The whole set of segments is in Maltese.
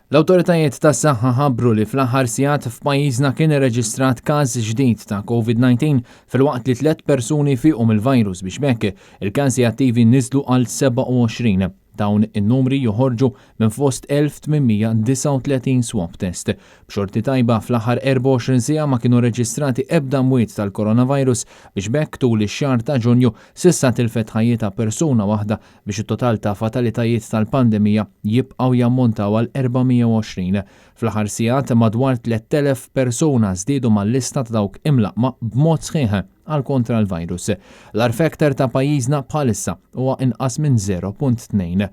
L-awtoritajiet tas-saħħa ħabbru li fl-aħħar sigħat f'pajjiżna kien irreġistrat każ ġdid ta' COVID-19 filwaqt li 3 persuni fieqhom il-virus biex bekk il-każi attivi niżlu għal 27. Dawn in-numri joħorġu minn fost 1839 swab test. B'xorti tajba fl-aħħar 24 siegħa ma kienu reġistrati ebda mwiet tal-coronavirus biex bekk tul ix-xahar ta' Ġunju s'issa tilfet ħajjita persuna waħda biex it-total ta' fatalitajiet tal-pandemija jibqgħu jammontaw għal 420. Fl-aħħar sigħat madwar 3000 persuna żdiedu mal-lista ta' dawk imlaqma b'mod sħiħ għal kontra l-virus. L-R-factor ta' pajjiżna bħalissa huwa inqas minn 0.2.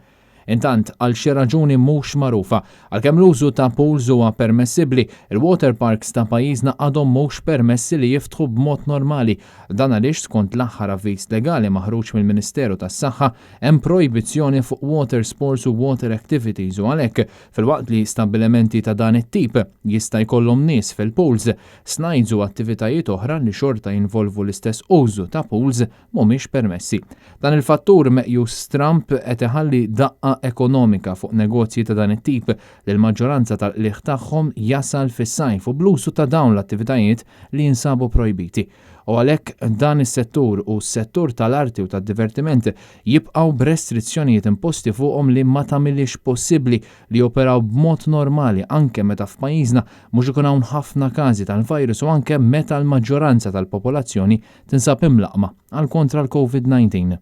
Intant għal xi raġuni mhux magħrufa għalkemm l-użu ta' pools huwa permessibbli, il-water parks ta' pajjiżna għadhom mhux permessi li jiftħu b'mod normali. Dan għaliex skont l-aħħar avviż legali maħruġ mill-Ministeru tas-Saħħa hemm projbizzjoni fuq water sports u water activities u għalhekk filwaqt li stabbilimenti ta' dan it-tip jista' jkollhom nies fil-pools, snajds u attivitajiet oħra li xorta jinvolvu l-istess użu ta' pools mhumiex permessi. Dan il-fattur meqjus Trump qed iħalli daqqa ekonomika fuq negozji ta' dan it-tip li l-maġġoranza tal-qliq tagħhom jasal fis-sajf u blusu ta' dawn l-attivitajiet li jinsabu projbiti. U għalhekk dan is-settur u s-settur tal-arti u tad-divertiment jibqgħu b'restrizzjonijiet imposti fuqhom li ma tagħmilx possibbli li operaw b'mod normali anke meta f'pajjiżna mhux ikun hawn ħafna każi tal-virus u anke meta l-maġġoranza tal-popolazzjoni tinsab imlaqma għal kontra l-COVID-19.